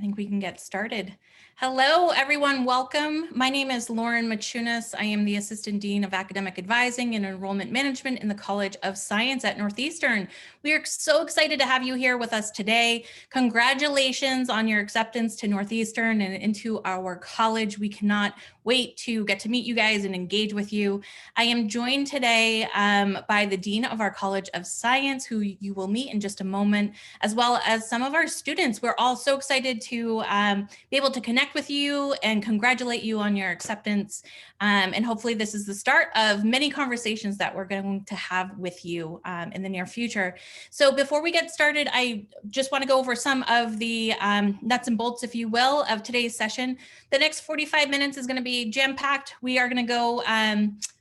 I think we can get started. Hello, everyone. Welcome. My name is Lauren Machunas. I am the Assistant Dean of Academic Advising and Enrollment Management in the College of Science at Northeastern. We are so excited to have you here with us today. Congratulations on your acceptance to Northeastern and into our college. We cannot wait to get to meet you guys and engage with you. I am joined today by the Dean of our College of Science, who you will meet in just a moment, as well as some of our students. We're all so excited to be able to connect with you and congratulate you on your acceptance. And hopefully this is the start of many conversations that we're going to have with you in the near future. So before we get started, I just want to go over some of the nuts and bolts, if you will, of today's session. The next 45 minutes is going to be jam-packed. We are going to go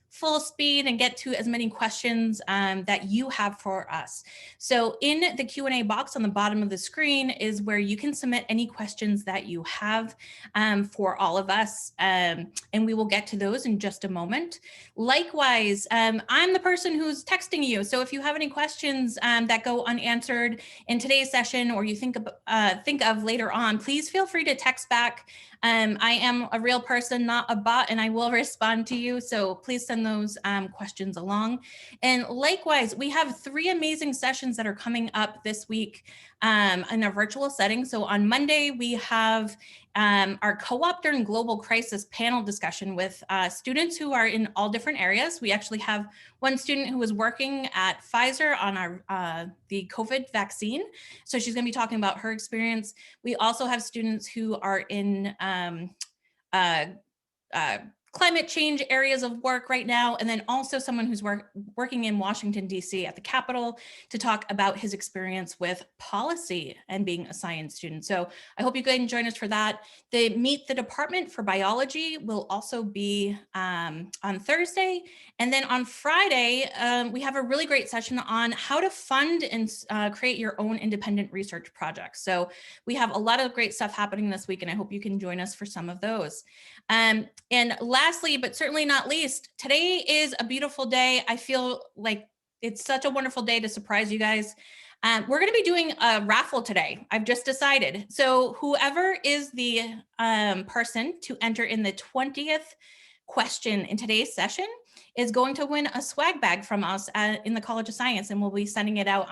full speed and get to as many questions that you have for us. So in the Q&A box on the bottom of the screen is where you can submit any questions that you have for all of us, and we will get to those in just a moment. Likewise, I'm the person who's texting you, so if you have any questions that go unanswered in today's session or you think of later on, please feel free to text back. I am a real person, not a bot, and I will respond to you. So please send those questions along. And likewise, we have 3 amazing sessions that are coming up this week in a virtual setting. So on Monday, we have our CoOp during global crisis panel discussion with students who are in all different areas. We actually have one student who is working at Pfizer on our the COVID vaccine. So she's going to be talking about her experience. We also have students who are in climate change areas of work right now, and then also someone who's working in Washington, D.C. at the Capitol to talk about his experience with policy and being a science student. So I hope you can join us for that. The Meet the Department for Biology will also be on Thursday. And then on Friday, we have a really great session on how to fund and create your own independent research projects. So we have a lot of great stuff happening this week, and I hope you can join us for some of those. And lastly, but certainly not least, today is a beautiful day. I feel like it's such a wonderful day to surprise you guys. We're going to be doing a raffle today. I've just decided. So whoever is the person to enter in the 20th question in today's session is going to win a swag bag from us in the College of Science, and we'll be sending it out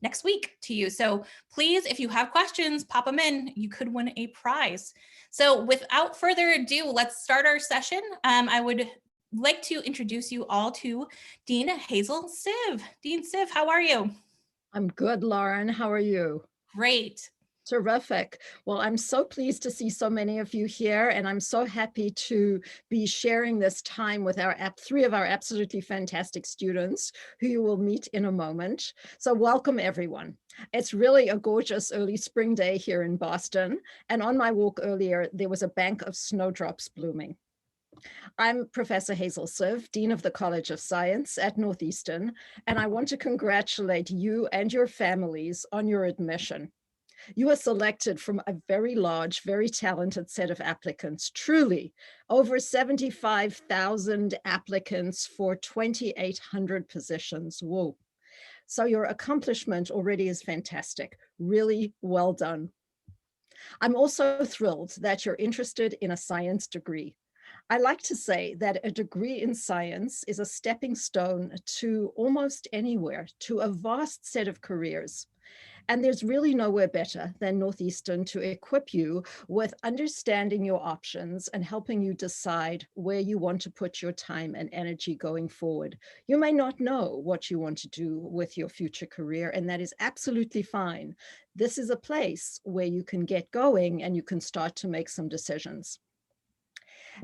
next week to you. So please, if you have questions, pop them in. You could win a prize. So without further ado, let's start our session. I would like to introduce you all to Dean Hazel Siv. Dean Siv, how are you? I'm good, Lauren. How are you? Great. Terrific. Well, I'm so pleased to see so many of you here, and I'm so happy to be sharing this time with our 3 of our absolutely fantastic students who you will meet in a moment. So welcome, everyone. It's really a gorgeous early spring day here in Boston, and on my walk earlier, there was a bank of snowdrops blooming. I'm Professor Hazel Siv, Dean of the College of Science at Northeastern, and I want to congratulate you and your families on your admission. You are selected from a very large, very talented set of applicants, truly over 75,000 applicants for 2,800 positions. Whoa. So your accomplishment already is fantastic. Really well done. I'm also thrilled that you're interested in a science degree. I like to say that a degree in science is a stepping stone to almost anywhere, to a vast set of careers. And there's really nowhere better than Northeastern to equip you with understanding your options and helping you decide where you want to put your time and energy going forward. You may not know what you want to do with your future career, and that is absolutely fine. This is a place where you can get going and you can start to make some decisions.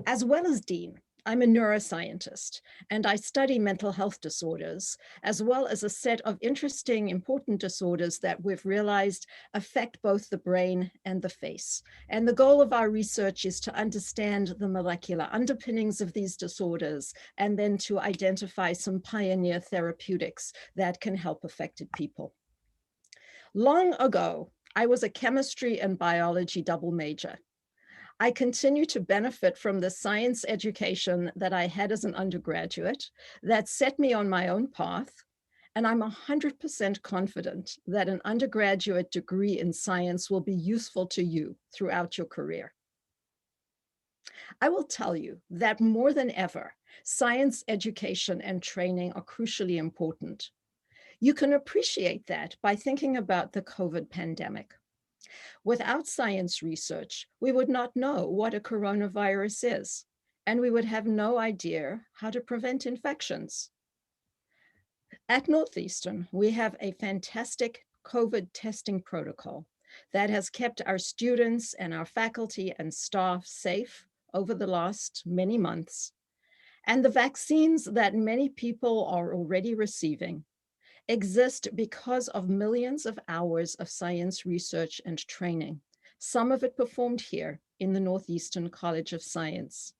As well as Dean, I'm a neuroscientist, and I study mental health disorders, as well as a set of interesting, important disorders that we've realized affect both the brain and the face. And the goal of our research is to understand the molecular underpinnings of these disorders, and then to identify some pioneer therapeutics that can help affected people. Long ago, I was a chemistry and biology double major. I continue to benefit from the science education that I had as an undergraduate that set me on my own path And I'm 100% confident that an undergraduate degree in science will be useful to you throughout your career. I will tell you that more than ever, science education and training are crucially important. You can appreciate that by thinking about the COVID pandemic. Without science research, we would not know what a coronavirus is, and we would have no idea how to prevent infections. At Northeastern, we have a fantastic COVID testing protocol that has kept our students and our faculty and staff safe over the last many months. And the vaccines that many people are already receiving exist because of millions of hours of science research and training, some of it performed here in the Northeastern College of Science.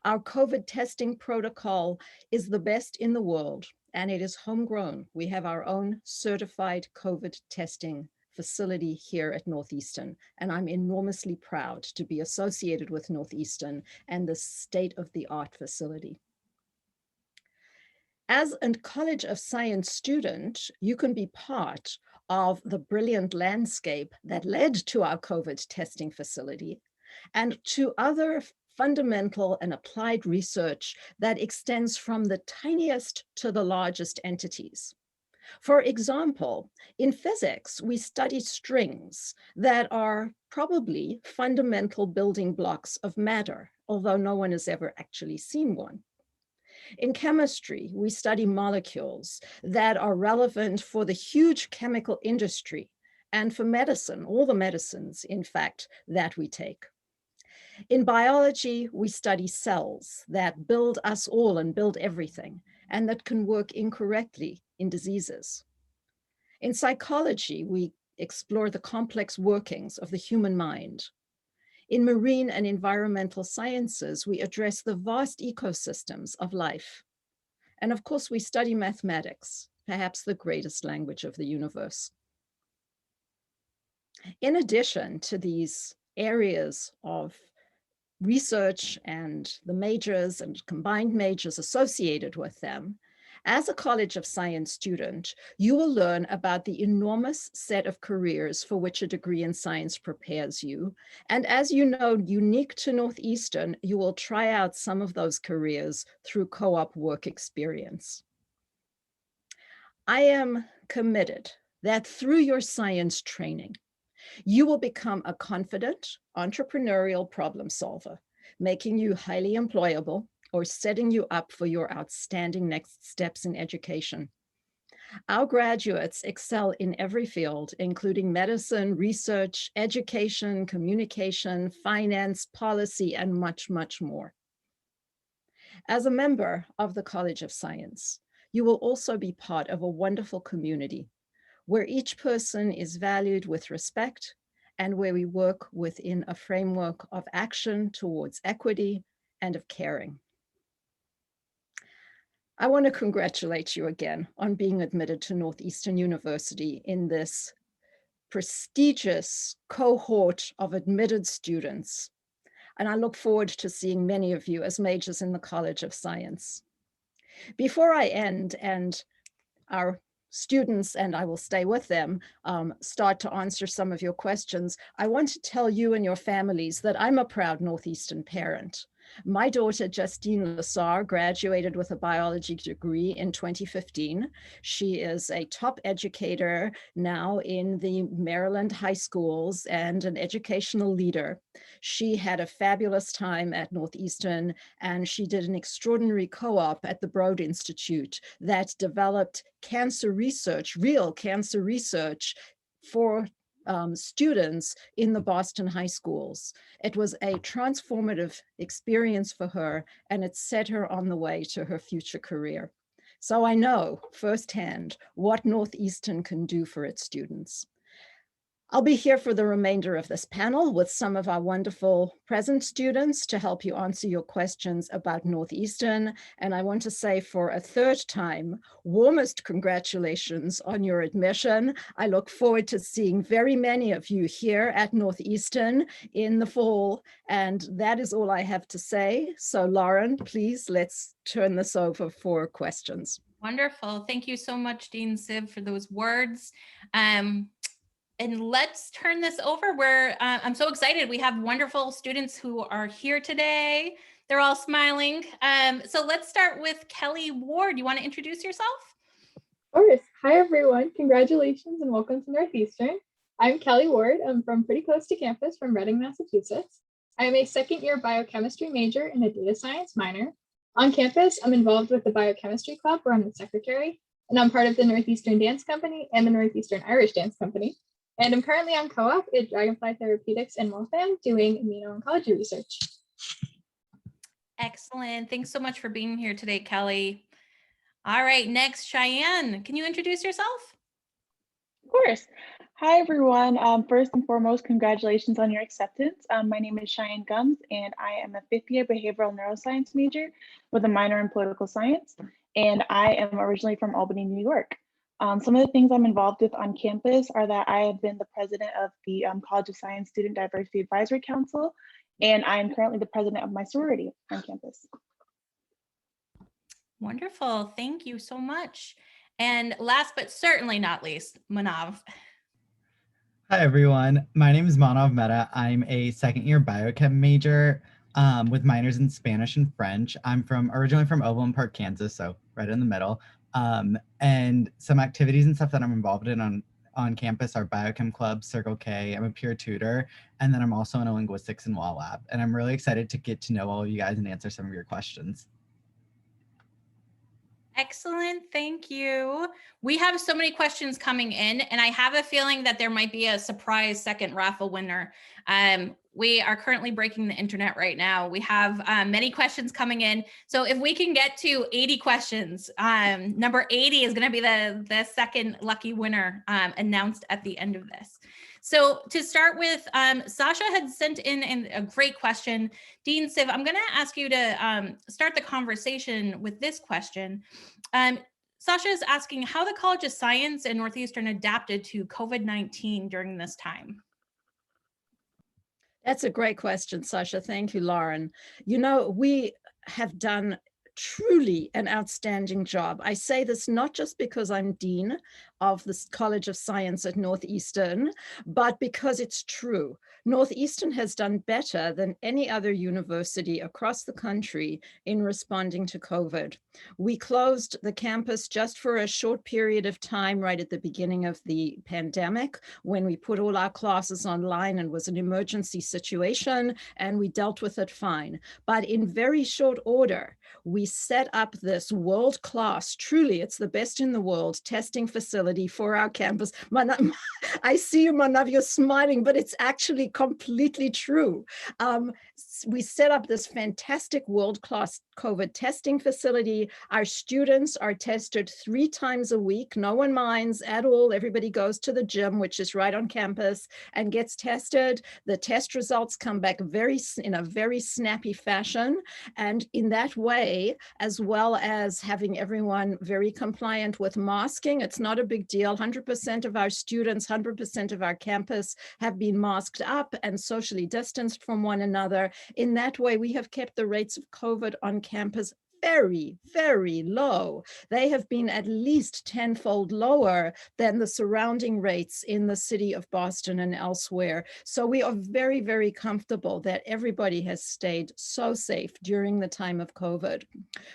Our COVID testing protocol is the best in the world, and it is homegrown. We have our own certified COVID testing facility here at Northeastern, and I'm enormously proud to be associated with Northeastern and the state-of-the-art facility. As a College of Science student, you can be part of the brilliant landscape that led to our COVID testing facility and to other fundamental and applied research that extends from the tiniest to the largest entities. For example, in physics, we study strings that are probably fundamental building blocks of matter, although no one has ever actually seen one. In chemistry, we study molecules that are relevant for the huge chemical industry and for medicine, all the medicines, in fact, that we take. In biology, we study cells that build us all and build everything, and that can work incorrectly in diseases. In psychology, we explore the complex workings of the human mind. In marine and environmental sciences, we address the vast ecosystems of life. And of course, we study mathematics, perhaps the greatest language of the universe. In addition to these areas of research and the majors and combined majors associated with them, as a College of Science student, you will learn about the enormous set of careers for which a degree in science prepares you. And as you know, unique to Northeastern, you will try out some of those careers through co-op work experience. I am committed that through your science training, you will become a confident, entrepreneurial problem solver, making you highly employable or setting you up for your outstanding next steps in education. Our graduates excel in every field, including medicine, research, education, communication, finance, policy, and much, much more. As a member of the College of Science, you will also be part of a wonderful community where each person is valued with respect and where we work within a framework of action towards equity and of caring. I want to congratulate you again on being admitted to Northeastern University in this prestigious cohort of admitted students. And I look forward to seeing many of you as majors in the College of Science. Before I end and our students, and I will stay with them, start to answer some of your questions, I want to tell you and your families that I'm a proud Northeastern parent. My daughter, Justine Lassar, graduated with a biology degree in 2015. She is a top educator now in the Maryland high schools and an educational leader. She had a fabulous time at Northeastern, and she did an extraordinary co-op at the Broad Institute that developed cancer research, real cancer research for students in the Boston high schools. It was a transformative experience for her, and it set her on the way to her future career. So I know firsthand what Northeastern can do for its students. I'll be here for the remainder of this panel with some of our wonderful present students to help you answer your questions about Northeastern. And I want to say for a third time, warmest congratulations on your admission. I look forward to seeing very many of you here at Northeastern in the fall. And that is all I have to say. So Lauren, please, let's turn this over for questions. Wonderful. Thank you so much, Dean Siv, for those words. And let's turn this over. I'm so excited. We have wonderful students who are here today. They're all smiling. So let's start with Kelly Ward. You want to introduce yourself? Of course. Hi, everyone. Congratulations and welcome to Northeastern. I'm Kelly Ward. I'm from pretty close to campus from Reading, Massachusetts. I am a second-year biochemistry major and a data science minor. On campus, I'm involved with the biochemistry club where I'm the secretary, and I'm part of the Northeastern Dance Company and the Northeastern Irish Dance Company. And I'm currently on CoOp at Dragonfly Therapeutics in Waltham doing immuno-oncology research. Excellent. Thanks so much for being here today, Kelly. All right, next, Cheyenne. Can you introduce yourself? Of course. Hi, everyone. First and foremost, congratulations on your acceptance. My name is Cheyenne Gums, and I am a fifth-year behavioral neuroscience major with a minor in political science, and I am originally from Albany, New York. Some of the things I'm involved with on campus are that I have been the president of the College of Science Student Diversity Advisory Council, and I am currently the president of my sorority on campus. Wonderful. Thank you so much. And last but certainly not least, Manov. Hi, everyone. My name is Manov Meta. I'm a second-year biochem major with minors in Spanish and French. I'm originally from Overland Park, Kansas, so right in the middle. And some activities and stuff that I'm involved in on campus are biochem club, Circle K. I'm a peer tutor, and then I'm also in a linguistics and law lab. And I'm really excited to get to know all of you guys and answer some of your questions. Excellent. Thank you. We have so many questions coming in, and I have a feeling that there might be a surprise second raffle winner. We are currently breaking the internet right now. We have many questions coming in. So if we can get to 80 questions, number 80 is going to be the second lucky winner announced at the end of this. So to start with, Sasha had sent in a great question. Dean Siv, I'm going to ask you to start the conversation with this question. Sasha is asking how the College of Science and Northeastern adapted to COVID-19 during this time. That's a great question, Sasha. Thank you, Lauren. You know, we have done truly an outstanding job. I say this not just because I'm dean of the College of Science at Northeastern, but because it's true. Northeastern has done better than any other university across the country in responding to COVID. We closed the campus just for a short period of time right at the beginning of the pandemic when we put all our classes online and was an emergency situation, and we dealt with it fine. But in very short order, we set up this world-class, truly, it's the best in the world, testing facility for our campus. I see you, Manav, you're smiling, but it's actually completely true. We set up this fantastic world-class COVID testing facility. Our students are tested 3 times a week. No one minds at all. Everybody goes to the gym, which is right on campus, and gets tested. The test results come back in a very snappy fashion. And in that way, as well as having everyone very compliant with masking, it's not a big deal. 100% of our students, 100% of our campus have been masked up and socially distanced from one another. In that way, we have kept the rates of COVID on campus very, very low. They have been at least 10-fold lower than the surrounding rates in the city of Boston and elsewhere. So we are very, very comfortable that everybody has stayed so safe during the time of COVID.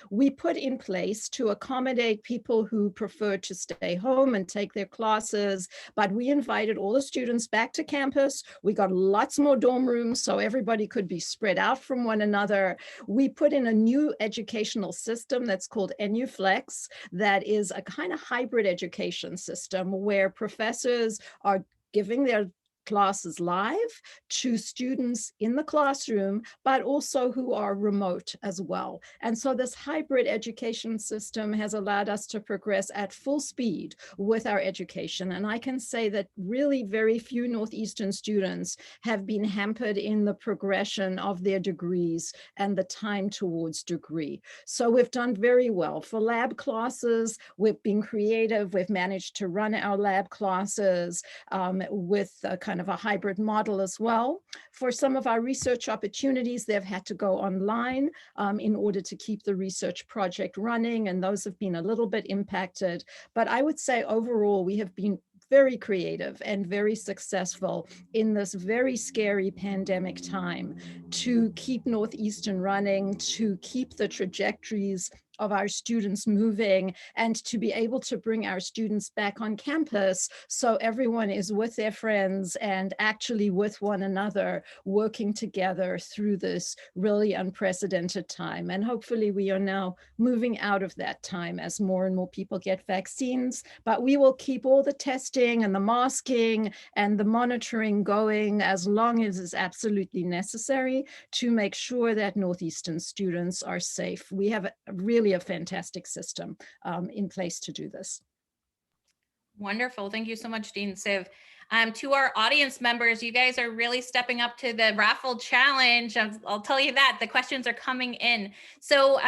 We put in place to accommodate people who prefer to stay home and take their classes, but we invited all the students back to campus. We got lots more dorm rooms so everybody could be spread out from one another. We put in a new educational system that's called EnuFlex, that is a kind of hybrid education system where professors are giving their classes live to students in the classroom, but also who are remote as well. And so this hybrid education system has allowed us to progress at full speed with our education. And I can say that really very few Northeastern students have been hampered in the progression of their degrees and the time towards degree. So we've done very well. For lab classes, we've been creative. We've managed to run our lab classes with kind kind of a hybrid model as well. For some of our research opportunities, they've had to go online in order to keep the research project running, and those have been a little bit impacted. But I would say overall, we have been very creative and very successful in this very scary pandemic time to keep Northeastern running, to keep the trajectories of our students moving, and to be able to bring our students back on campus so everyone is with their friends and actually with one another, working together through this really unprecedented time. And hopefully we are now moving out of that time as more and more people get vaccines, but we will keep all the testing and the masking and the monitoring going as long as is absolutely necessary to make sure that Northeastern students are safe. We have really a fantastic system in place to do this. Wonderful. Thank you so much, Dean Siv. To our audience members, you guys are really stepping up to the raffle challenge. I'll tell you that the questions are coming in. So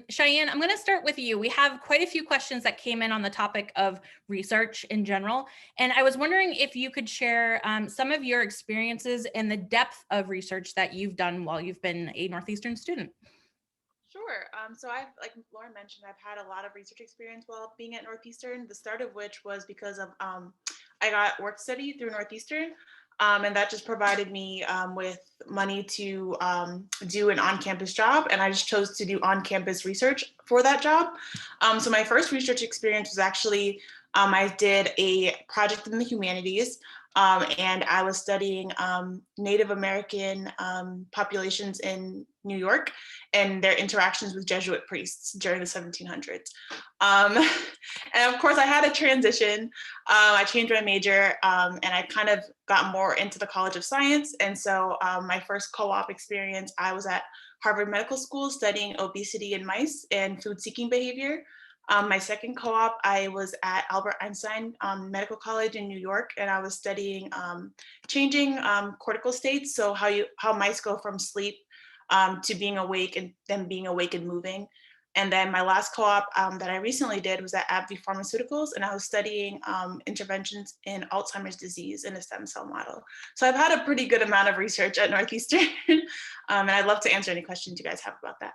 Cheyenne, I'm going to start with you. We have quite a few questions that came in on the topic of research in general. And I was wondering if you could share some of your experiences and the depth of research that you've done while you've been a Northeastern student. Sure. So like Lauren mentioned, I've had a lot of research experience while being at Northeastern, the start of which was because of I got work study through Northeastern, and that just provided me with money to do an on-campus job, and I just chose to do on-campus research for that job. So my first research experience was actually, I did a project in the humanities, and I was studying Native American populations in New York and their interactions with Jesuit priests during the 1700s. And of course, I had a transition. I changed my major, and I kind of got more into the College of Science. And so my first co-op experience, I was at Harvard Medical School studying obesity in mice and food-seeking behavior. My second co-op, I was at Albert Einstein Medical College in New York, and I was studying changing cortical states, so how mice go from sleep to being awake and then being awake and moving. And then my last co-op that I recently did was at AbbVie Pharmaceuticals, and I was studying interventions in Alzheimer's disease in a stem cell model. So I've had a pretty good amount of research at Northeastern, and I'd love to answer any questions you guys have about that.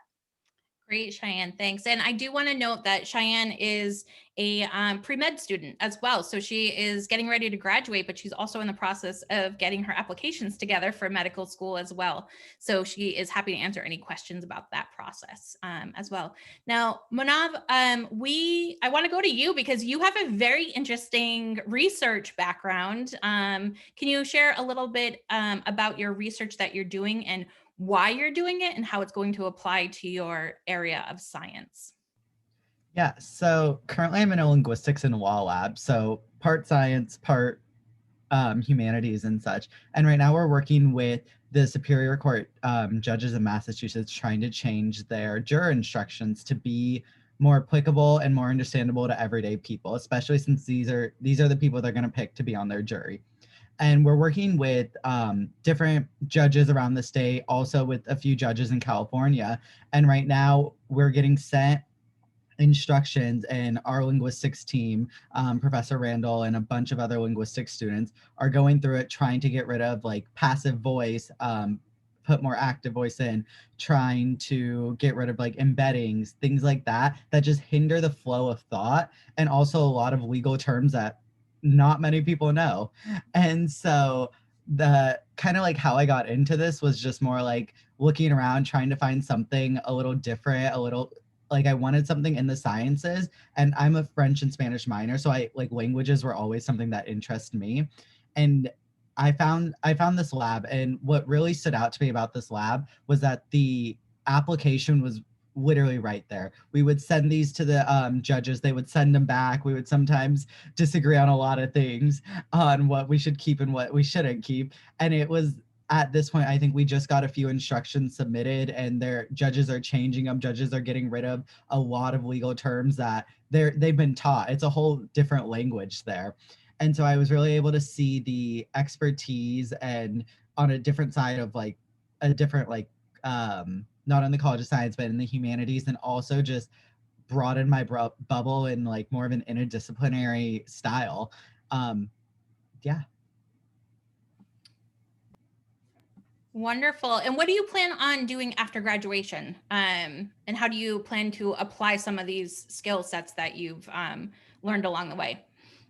Great, Cheyenne, thanks. And I do want to note that Cheyenne is a pre-med student as well. So she is getting ready to graduate, but she's also in the process of getting her applications together for medical school as well. So she is happy to answer any questions about that process as well. Now, Manov, I want to go to you because you have a very interesting research background. Can you share a little bit about your research that you're doing and why you're doing it and how it's going to apply to your area of science? Yeah, so currently I'm in a linguistics and law lab, so part science, part humanities and such. And right now we're working with the Superior Court judges in Massachusetts trying to change their juror instructions to be more applicable and more understandable to everyday people, especially since these are the people they're going to pick to be on their jury. And we're working with different judges around the state, also with a few judges in California. And right now we're getting sent instructions, and our linguistics team, Professor Randall and a bunch of other linguistics students are going through it, trying to get rid of like passive voice, put more active voice in, trying to get rid of like embeddings, things like that just hinder the flow of thought, and also a lot of legal terms that not many people know. And so the kind of like how I got into this was just more like looking around, trying to find something a little different, a little like I wanted something in the sciences, and I'm a French and Spanish minor, so I like languages were always something that interested me. And I found this lab, and what really stood out to me about this lab was that the application was literally right there. We would send these to the judges, they would send them back. We would sometimes disagree on a lot of things, on what we should keep and what we shouldn't keep. And it was at this point, I think we just got a few instructions submitted, and their judges are changing them. Judges are getting rid of a lot of legal terms that they've been taught. It's a whole different language there. And so I was really able to see the expertise and on a different side of like a different like not in the College of Science, but in the humanities, and also just broaden my bubble in like more of an interdisciplinary style. Yeah. Wonderful. And what do you plan on doing after graduation? And how do you plan to apply some of these skill sets that you've learned along the way?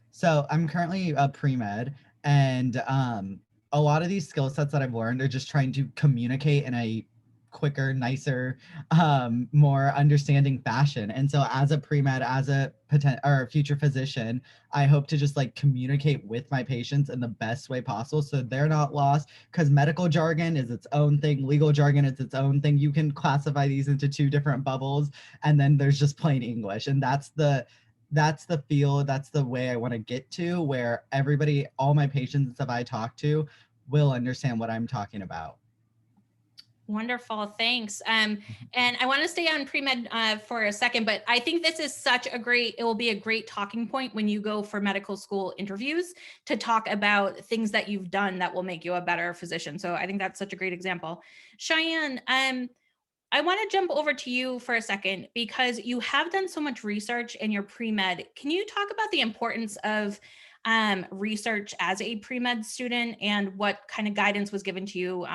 So I'm currently a pre-med, and a lot of these skill sets that I've learned are just trying to communicate in a quicker, nicer, more understanding fashion. And so as a pre-med, as a future physician, I hope to just like communicate with my patients in the best way possible so they're not lost, because medical jargon is its own thing, legal jargon is its own thing. You can classify these into two different bubbles, and then there's just plain English. And that's the field, that's the way I want to get to, where everybody, all my patients and stuff I talk to will understand what I'm talking about. Wonderful, thanks. And I want to stay on pre-med for a second, but I think this is it will be a great talking point when you go for medical school interviews to talk about things that you've done that will make you a better physician. So I think that's such a great example. Cheyenne, I want to jump over to you for a second because you have done so much research in your pre-med. Can you talk about the importance of research as a pre-med student and what kind of guidance was given to you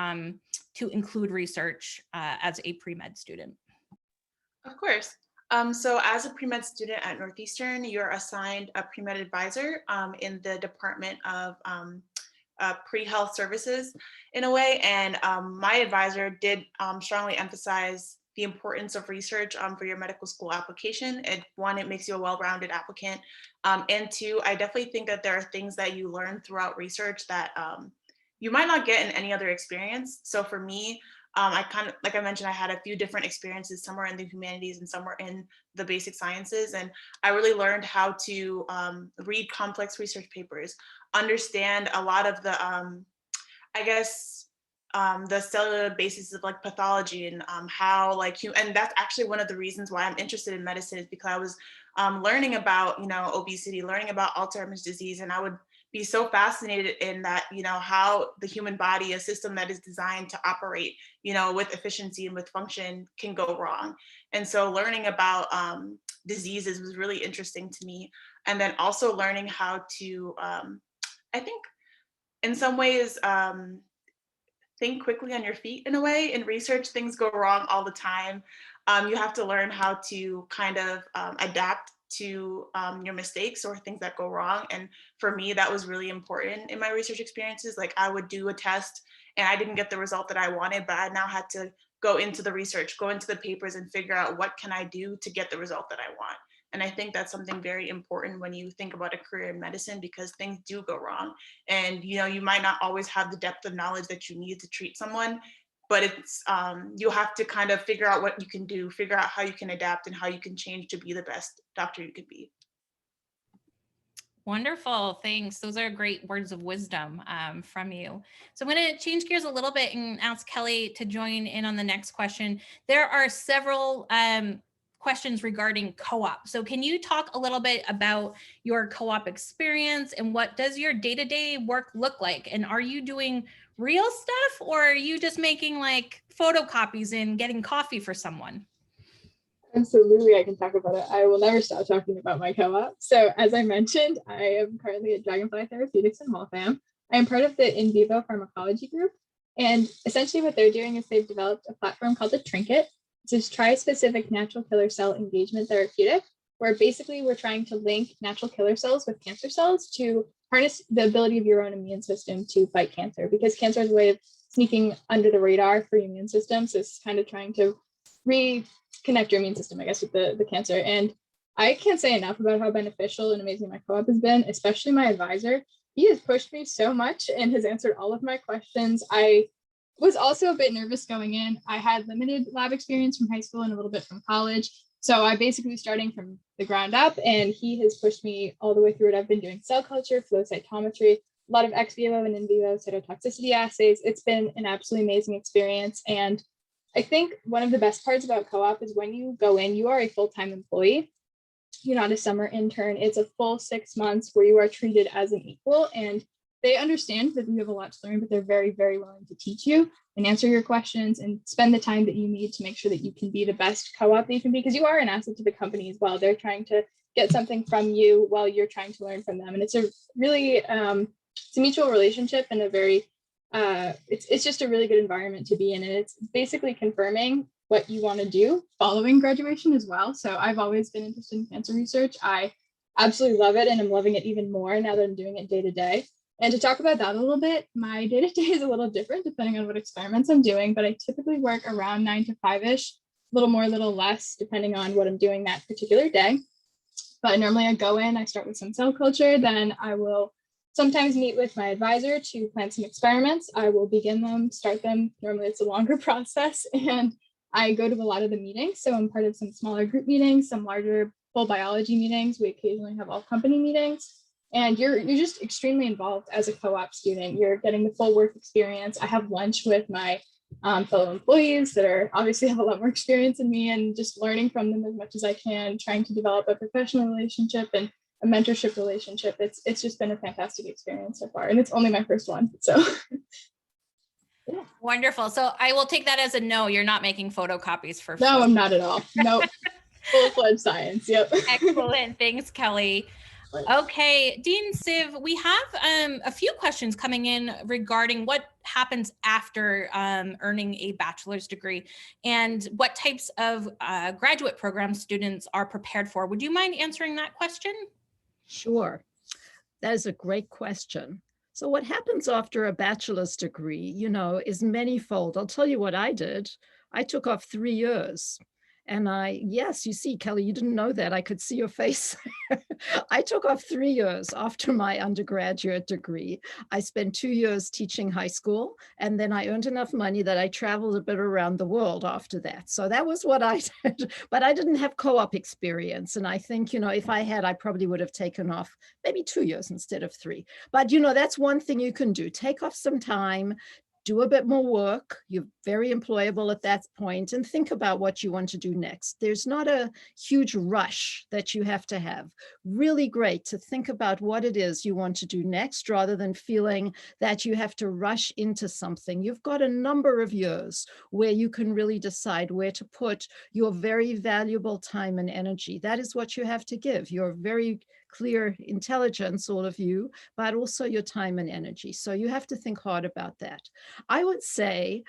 to include research as a pre-med student? Of course. So as a pre-med student at Northeastern, you're assigned a pre-med advisor in the Department of Pre-Health Services in a way. And my advisor did strongly emphasize the importance of research for your medical school application. One, it makes you a well-rounded applicant. And two, I definitely think that there are things that you learn throughout research that you might not get in any other experience. So for me, I kind of, like I mentioned, I had a few different experiences. Some were in the humanities and some were in the basic sciences. And I really learned how to read complex research papers, understand a lot of the, I guess, the cellular basis of like pathology and how like and that's actually one of the reasons why I'm interested in medicine, is because I was learning about, obesity, learning about Alzheimer's disease, and I would be so fascinated in that, how the human body, a system that is designed to operate, with efficiency and with function, can go wrong. And so learning about diseases was really interesting to me. And then also learning how to, I think in some ways, think quickly on your feet in a way. In research, things go wrong all the time. You have to learn how to kind of adapt to your mistakes or things that go wrong. And for me, that was really important in my research experiences. Like I would do a test and I didn't get the result that I wanted, but I now had to go into the research, go into the papers and figure out what can I do to get the result that I want. And I think that's something very important when you think about a career in medicine, because things do go wrong. And, you might not always have the depth of knowledge that you need to treat someone, but it's, you have to kind of figure out what you can do, figure out how you can adapt and how you can change to be the best doctor you could be. Wonderful, thanks. Those are great words of wisdom from you. So I'm going to change gears a little bit and ask Kelly to join in on the next question. There are several questions regarding CoOp. So can you talk a little bit about your CoOp experience and what does your day-to-day work look like? And are you doing real stuff or are you just making like photocopies and getting coffee for someone? Absolutely, I can talk about it. I will never stop talking about my co-op. So as I mentioned, I am currently at Dragonfly Therapeutics in Waltham. I am part of the in vivo pharmacology group. And essentially what they're doing is they've developed a platform called the Trinket. It's a tri-specific natural killer cell engagement therapeutic, where basically we're trying to link natural killer cells with cancer cells to harness the ability of your own immune system to fight cancer, because cancer is a way of sneaking under the radar for your immune system. So it's kind of trying to reconnect your immune system, I guess, with the cancer. And I can't say enough about how beneficial and amazing my co-op has been, especially my advisor. He has pushed me so much and has answered all of my questions. I was also a bit nervous going in. I had limited lab experience from high school and a little bit from college. So I basically was starting from the ground up, and he has pushed me all the way through it. I've been doing cell culture, flow cytometry, a lot of ex vivo and in vivo cytotoxicity assays. It's been an absolutely amazing experience. And I think one of the best parts about co-op is when you go in, you are a full-time employee. You're not a summer intern. It's a full 6 months where you are treated as an equal, and they understand that you have a lot to learn, but they're very, very willing to teach you and answer your questions and spend the time that you need to make sure that you can be the best co-op that you can be, because you are an asset to the company as well. They're trying to get something from you while you're trying to learn from them. And it's a really, it's a mutual relationship and a very it's just a really good environment to be in. And it's basically confirming what you want to do following graduation as well. So I've always been interested in cancer research. I absolutely love it, and I'm loving it even more now that I'm doing it day to day. And to talk about that a little bit, my day to day is a little different depending on what experiments I'm doing, but I typically work around 9 to 5-ish, a little more, a little less, depending on what I'm doing that particular day. But normally I go in, I start with some cell culture, then I will sometimes meet with my advisor to plan some experiments. I will begin them, start them. Normally it's a longer process, and I go to a lot of the meetings. So I'm part of some smaller group meetings, some larger full biology meetings. We occasionally have all company meetings. And you're just extremely involved as a co-op student. You're getting the full work experience. I have lunch with my fellow employees that are obviously have a lot more experience than me, and just learning from them as much as I can, trying to develop a professional relationship and a mentorship relationship. It's just been a fantastic experience so far, and it's only my first one. So yeah. Wonderful. So I will take that as a no. You're not making photocopies for No, I'm not at all. Nope. Full-fledged science. Yep. Excellent. Thanks, Kelly. Okay, Dean Siv, we have a few questions coming in regarding what happens after earning a bachelor's degree and what types of graduate program students are prepared for. Would you mind answering that question? Sure. That is a great question. So what happens after a bachelor's degree, is manyfold. I'll tell you what I did. I took off 3 years. And yes, you see, Kelly, you didn't know that. I could see your face. I took off 3 years after my undergraduate degree. I spent 2 years teaching high school, and then I earned enough money that I traveled a bit around the world after that. So that was what I did, but I didn't have co-op experience. And I think, if I had, I probably would have taken off maybe 2 years instead of 3. But, that's one thing you can do. Take off some time, do a bit more work. You're very employable at that point, and think about what you want to do next. There's not a huge rush that you have to have. Really great to think about what it is you want to do next, rather than feeling that you have to rush into something. You've got a number of years where you can really decide where to put your very valuable time and energy. That is what you have to give. Your very clear intelligence, all of you, but also your time and energy. So you have to think hard about that. I would say,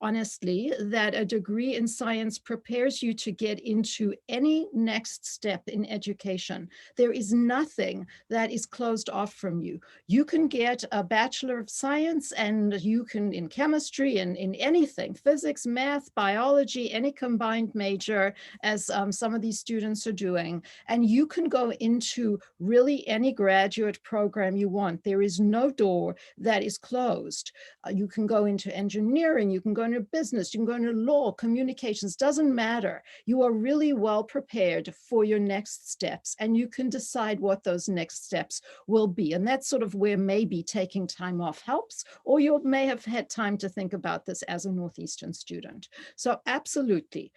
honestly, that a degree in science prepares you to get into any next step in education. There is nothing that is closed off from you. You can get a Bachelor of Science, and you can in chemistry and in anything, physics, math, biology, any combined major, as some of these students are doing. And you can go into really any graduate program you want. There is no door that is closed. You can go into engineering, you can go into business, you can go into law, communications, doesn't matter. You are really well prepared for your next steps, and you can decide what those next steps will be. And that's sort of where maybe taking time off helps, or you may have had time to think about this as a Northeastern student. So absolutely,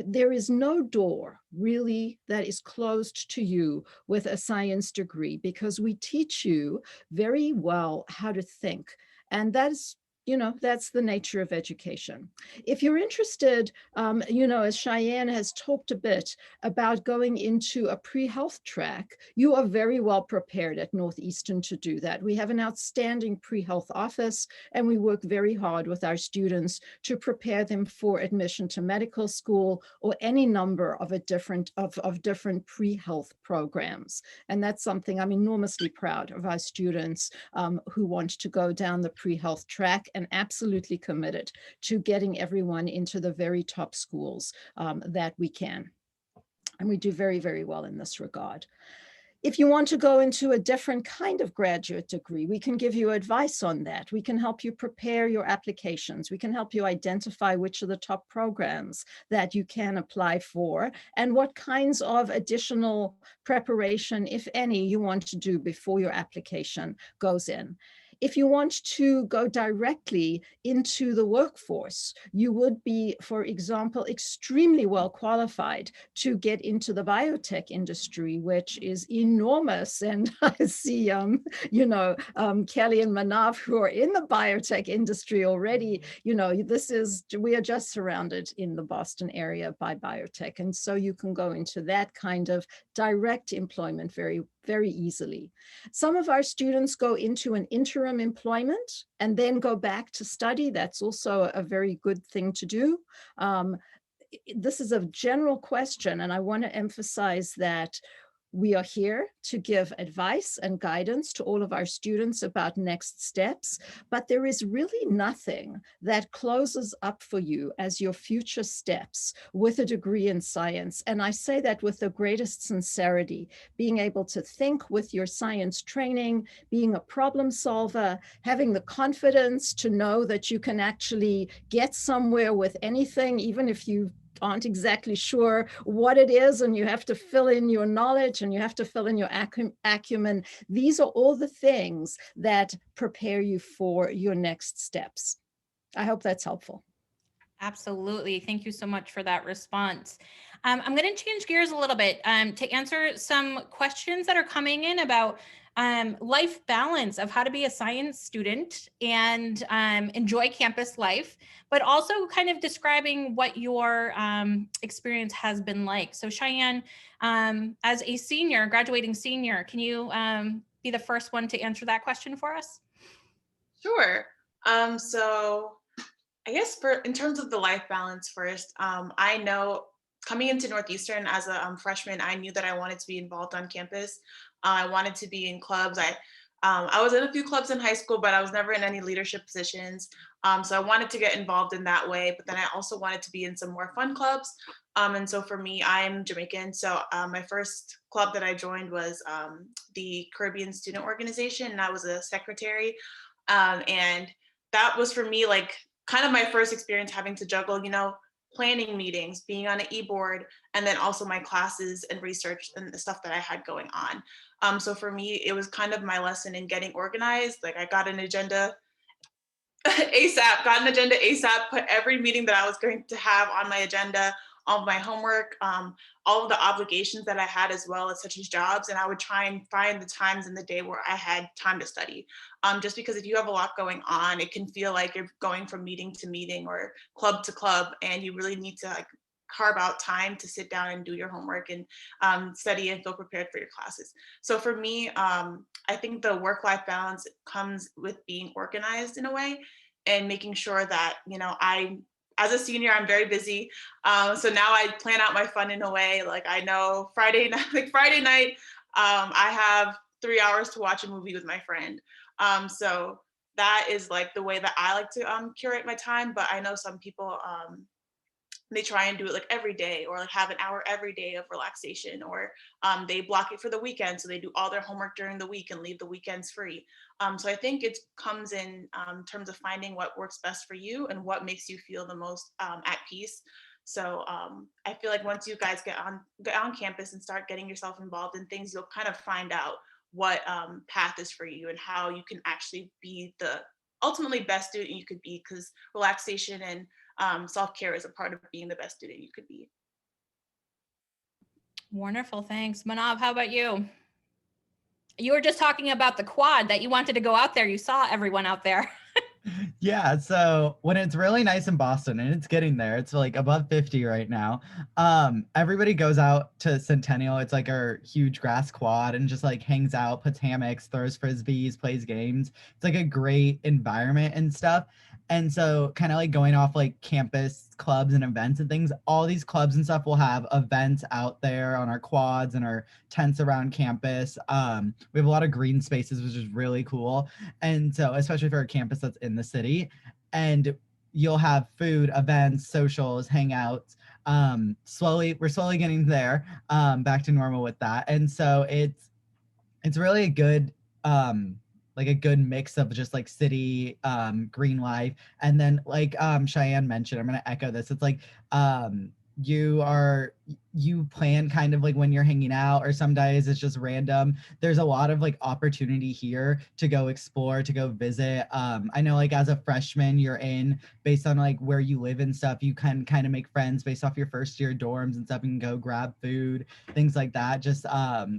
there is no door really that is closed to you with a science degree, because we teach you very well how to think. And that's the nature of education. If you're interested, as Cheyenne has talked a bit about going into a pre-health track, you are very well prepared at Northeastern to do that. We have an outstanding pre-health office, and we work very hard with our students to prepare them for admission to medical school or any number of different pre-health programs. And that's something I'm enormously proud of our students who want to go down the pre-health track, and absolutely committed to getting everyone into the very top schools that we can. And we do very, very well in this regard. If you want to go into a different kind of graduate degree, we can give you advice on that. We can help you prepare your applications. We can help you identify which are the top programs that you can apply for, and what kinds of additional preparation, if any, you want to do before your application goes in. If you want to go directly into the workforce, you would be, for example, extremely well qualified to get into the biotech industry, which is enormous. And I see, Kelly and Manov, who are in the biotech industry already. We are just surrounded in the Boston area by biotech. And so you can go into that kind of direct employment very very easily. Some of our students go into an interim employment and then go back to study. That's also a very good thing to do. This is a general question, and I want to emphasize that we are here to give advice and guidance to all of our students about next steps, but there is really nothing that closes up for you as your future steps with a degree in science. And I say that with the greatest sincerity, being able to think with your science training, being a problem solver, having the confidence to know that you can actually get somewhere with anything, even if you aren't exactly sure what it is, and you have to fill in your knowledge and you have to fill in your acumen. These are all the things that prepare you for your next steps. I hope that's helpful. Absolutely. Thank you so much for that response. I'm going to change gears a little bit to answer some questions that are coming in about life balance of how to be a science student and enjoy campus life, but also kind of describing what your experience has been like. So Cheyenne, as a senior, graduating senior, can you be the first one to answer that question for us? Sure. So I guess in terms of the life balance first, I know coming into Northeastern as a freshman, I knew that I wanted to be involved on campus. I wanted to be in clubs. I was in a few clubs in high school, but I was never in any leadership positions. So I wanted to get involved in that way, but then I also wanted to be in some more fun clubs. And so for me, I'm Jamaican. So my first club that I joined was the Caribbean Student Organization, and I was a secretary. And that was for me, like, kind of my first experience having to juggle, planning meetings, being on an e-board, and then also my classes and research and the stuff that I had going on. So for me, it was kind of my lesson in getting organized. Like, I got an agenda ASAP, put every meeting that I was going to have on my agenda, all of my homework, all of the obligations that I had as well, as such as jobs. And I would try and find the times in the day where I had time to study. Just because if you have a lot going on, it can feel like you're going from meeting to meeting or club to club, and you really need to carve out time to sit down and do your homework and study and feel prepared for your classes. So for me, I think the work-life balance comes with being organized in a way and making sure that, as a senior, I'm very busy. So now I plan out my fun in a way. Like, I know Friday night, I have 3 hours to watch a movie with my friend. So that is like the way that I like to curate my time. But I know some people, they try and do it like every day, or like have an hour every day of relaxation, or they block it for the weekend. So they do all their homework during the week and leave the weekends free. So I think it comes in terms of finding what works best for you and what makes you feel the most at peace. So I feel like once you guys get on campus and start getting yourself involved in things, you'll kind of find out what path is for you and how you can actually be the ultimately best student you could be, because relaxation and self-care is a part of being the best student you could be. Wonderful, thanks. Manov, how about you? You were just talking about the quad that you wanted to go out there. You saw everyone out there. Yeah, so when it's really nice in Boston, and it's getting there, it's like above 50 right now. Everybody goes out to Centennial. It's like our huge grass quad, and just like hangs out, puts hammocks, throws frisbees, plays games. It's like a great environment and stuff. And so kind of like going off like campus clubs and events and things, all these clubs and stuff will have events out there on our quads and our tents around campus. We have a lot of green spaces, which is really cool. And so, especially for a campus that's in the city, and you'll have food, events, socials, hangouts. We're slowly getting there, back to normal with that. And so it's really a good, like a good mix of just like city, green life. And then like Cheyenne mentioned, I'm going to echo this. It's like, you plan kind of like when you're hanging out, or some days it's just random. There's a lot of like opportunity here to go explore, to go visit. I know like as a freshman, you're in based on like where you live and stuff, you can kind of make friends based off your first year dorms and stuff. You can go grab food, things like that. Just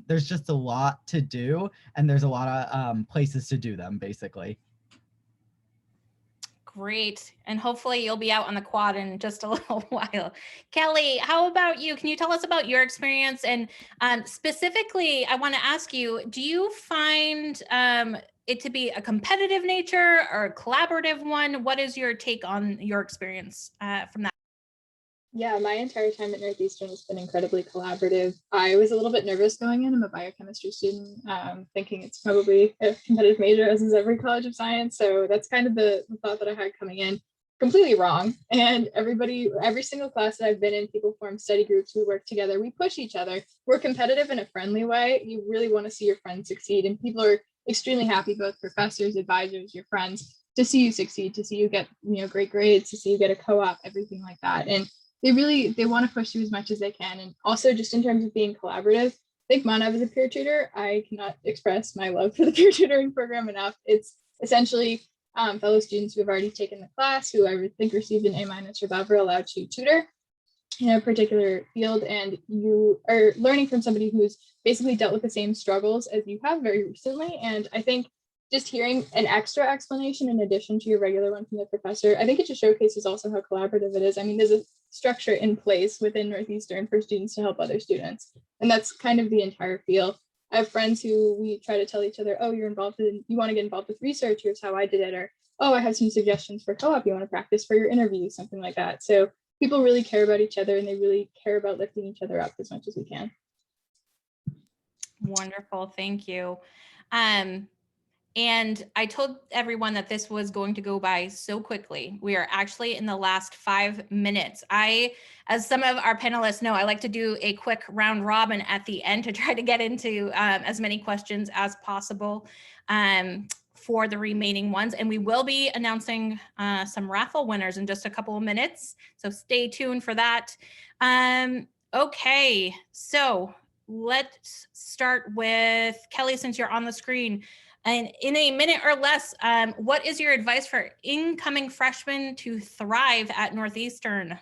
there's just a lot to do, and there's a lot of places to do them basically. Great. And hopefully you'll be out on the quad in just a little while. Kelly, how about you? Can you tell us about your experience? And specifically, I want to ask you, do you find it to be a competitive nature or a collaborative one? What is your take on your experience from that? Yeah, my entire time at Northeastern has been incredibly collaborative. I was a little bit nervous going in. I'm a biochemistry student, thinking it's probably a competitive major, as is every college of science. So that's kind of the thought that I had coming in. Completely wrong. And every single class that I've been in, people form study groups, we work together, we push each other. We're competitive in a friendly way. You really want to see your friends succeed, and people are extremely happy, both professors, advisors, your friends, to see you succeed, to see you get great grades, to see you get a co-op, everything like that. And they want to push you as much as they can. And also, just in terms of being collaborative, I think Manov is a peer tutor. I cannot express my love for the peer tutoring program enough. It's essentially fellow students who have already taken the class, who I think received an A- or above, are allowed to tutor in a particular field, and you are learning from somebody who's basically dealt with the same struggles as you have very recently. And I think just hearing an extra explanation in addition to your regular one from the professor, I think it just showcases also how collaborative it is. I mean, there's a structure in place within Northeastern for students to help other students, and that's kind of the entire feel. I have friends who we try to tell each other, oh, you want to get involved with research, here's how I did it, or oh, I have some suggestions for co-op, you want to practice for your interview, something like that. So people really care about each other, and they really care about lifting each other up as much as we can. Wonderful, thank you. And I told everyone that this was going to go by so quickly. We are actually in the last 5 minutes. As some of our panelists know, I like to do a quick round robin at the end to try to get into as many questions as possible for the remaining ones. And we will be announcing some raffle winners in just a couple of minutes. So stay tuned for that. Okay, so let's start with Kelly, since you're on the screen. And in a minute or less, what is your advice for incoming freshmen to thrive at Northeastern?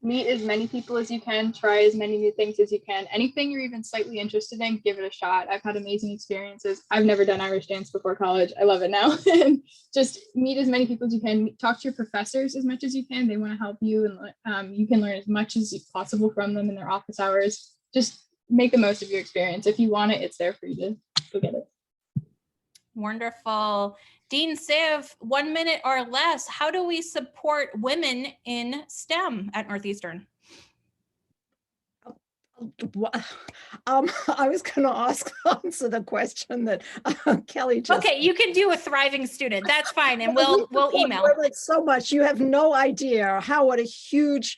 Meet as many people as you can, try as many new things as you can. Anything you're even slightly interested in, give it a shot. I've had amazing experiences. I've never done Irish dance before college. I love it now. And just meet as many people as you can. Talk to your professors as much as you can. They want to help you, and you can learn as much as possible from them in their office hours. Just make the most of your experience. If you want it, it's there for you to go get it. Wonderful. Dean Siv, 1 minute or less. How do we support women in STEM at Northeastern? I was going to answer the question that Kelly just. Okay, you can do a thriving student. That's fine, and we'll email. So much. You have no idea what a huge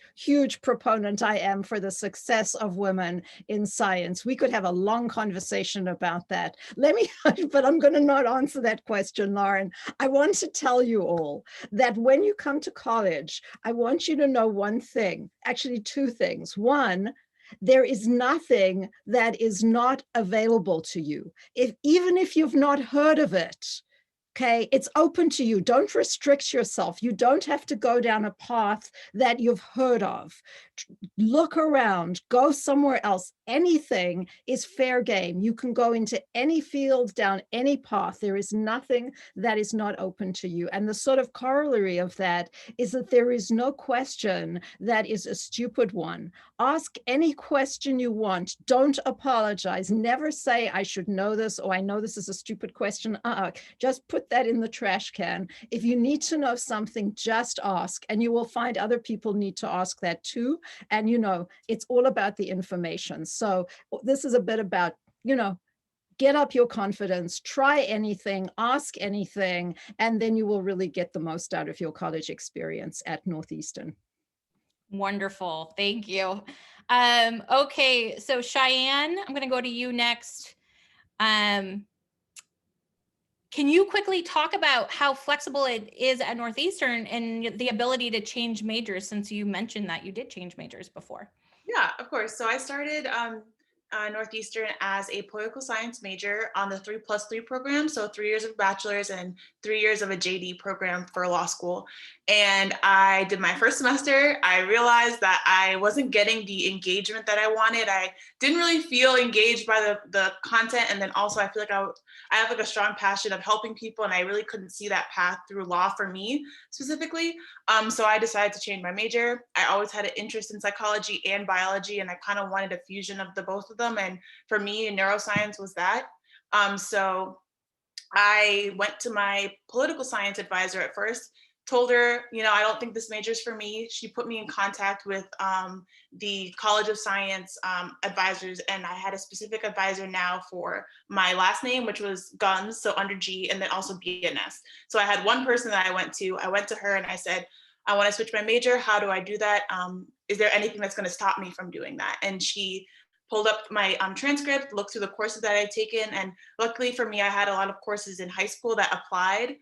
proponent I am for the success of women in science. We could have a long conversation about that. But I'm going to not answer that question, Lauren. I want to tell you all that when you come to college, I want you to know one thing, actually two things. One, there is nothing that is not available to you. Even if you've not heard of it, okay, it's open to you. Don't restrict yourself. You don't have to go down a path that you've heard of. Look around, go somewhere else. Anything is fair game. You can go into any field, down any path. There is nothing that is not open to you. And the sort of corollary of that is that there is no question that is a stupid one. Ask any question you want. Don't apologize. Never say, I should know this, or I know this is a stupid question. Just put that in the trash can. If you need to know something, just ask, and you will find other people need to ask that too. And it's all about the information. So this is a bit about, get up your confidence, try anything, ask anything, and then you will really get the most out of your college experience at Northeastern. Wonderful, thank you. Okay, so Cheyenne, I'm gonna go to you next. Can you quickly talk about how flexible it is at Northeastern and the ability to change majors, since you mentioned that you did change majors before? Yeah, of course. So I started Northeastern as a political science major on the 3+3 program. So 3 years of bachelor's and 3 years of a JD program for law school. And I did my first semester. I realized that I wasn't getting the engagement that I wanted. I didn't really feel engaged by the content. And then also I feel like I have like a strong passion of helping people, and I really couldn't see that path through law for me specifically. So I decided to change my major. I always had an interest in psychology and biology, and I kind of wanted a fusion of the both of them. And for me, neuroscience was that. So I went to my political science advisor at first, told her, I don't think this major is for me. She put me in contact with the College of Science advisors, and I had a specific advisor now for my last name, which was Gums, so under G, and then also BNS. So I had one person that I went to her and I said, I want to switch my major. How do I do that? Is there anything that's going to stop me from doing that? And she pulled up my transcript, looked through the courses that I'd taken. And luckily for me, I had a lot of courses in high school that applied.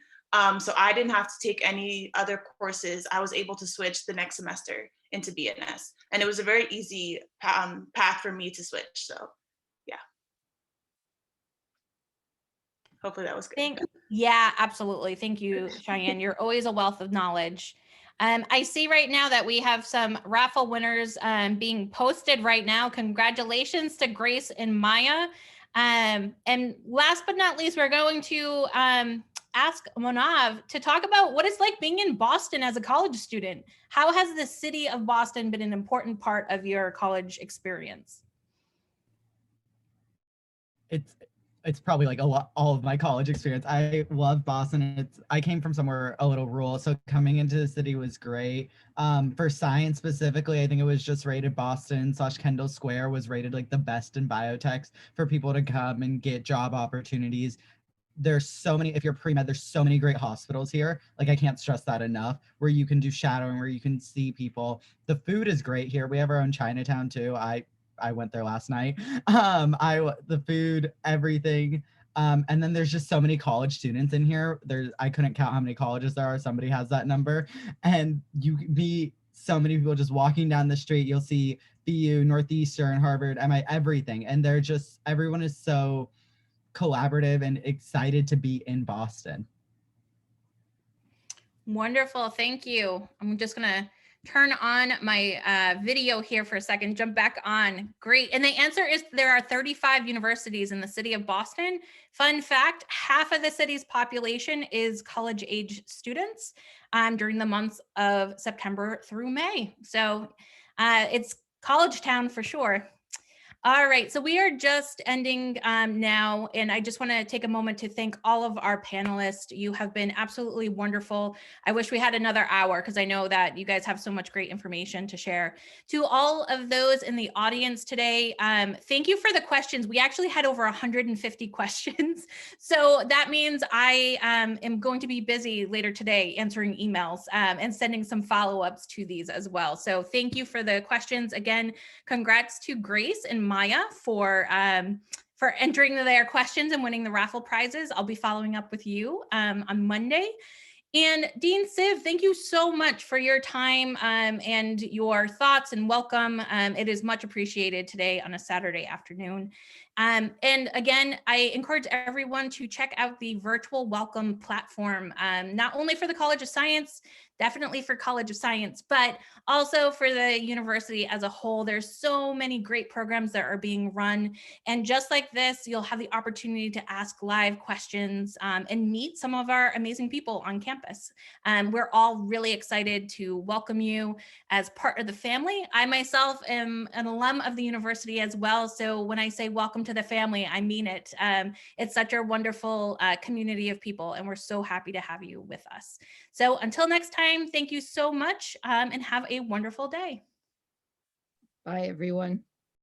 So I didn't have to take any other courses. I was able to switch the next semester into BNS. And it was a very easy path for me to switch. So yeah. Hopefully that was good. Yeah, absolutely. Thank you, Cheyenne. You're always a wealth of knowledge. I see right now that we have some raffle winners being posted right now. Congratulations to Grace and Maya. And last but not least, we're going to ask Manov to talk about what it's like being in Boston as a college student. How has the city of Boston been an important part of your college experience? It's probably like all of my college experience. I love Boston. I came from somewhere a little rural, so coming into the city was great. For science specifically, I think it was just rated Boston/Kendall Square was rated like the best in biotechs for people to come and get job opportunities. There's so many, if you're pre-med, there's so many great hospitals here. Like I can't stress that enough, where you can do shadowing, where you can see people. The food is great here. We have our own Chinatown too. I went there last night. The food, everything. And then there's just so many college students in here. I couldn't count how many colleges there are. Somebody has that number. And you meet so many people just walking down the street. You'll see BU, Northeastern, Harvard, MI, everything. And everyone is so collaborative and excited to be in Boston. Wonderful. Thank you. I'm just going to turn on my video here for a second, jump back on. Great. And the answer is there are 35 universities in the city of Boston. Fun fact, half of the city's population is college age students during the months of September through May. So it's college town for sure. All right, so we are just ending now, and I just want to take a moment to thank all of our panelists. You have been absolutely wonderful. I wish we had another hour because I know that you guys have so much great information to share. To all of those in the audience today, thank you for the questions. We actually had over 150 questions. So that means I am going to be busy later today answering emails and sending some follow-ups to these as well. So thank you for the questions. Again, congrats to Grace and Maya for entering their questions and winning the raffle prizes. I'll be following up with you on Monday. And Dean Siv, thank you so much for your time and your thoughts and welcome. It is much appreciated today on a Saturday afternoon. And again, I encourage everyone to check out the virtual welcome platform, not only for the College of Science, definitely for College of Science, but also for the university as a whole. There's so many great programs that are being run. And just like this, you'll have the opportunity to ask live questions and meet some of our amazing people on campus. We're all really excited to welcome you as part of the family. I myself am an alum of the university as well. So when I say welcome to the family, I mean it. It's such a wonderful community of people, and we're so happy to have you with us. So until next time, thank you so much and have a wonderful day. Bye, everyone.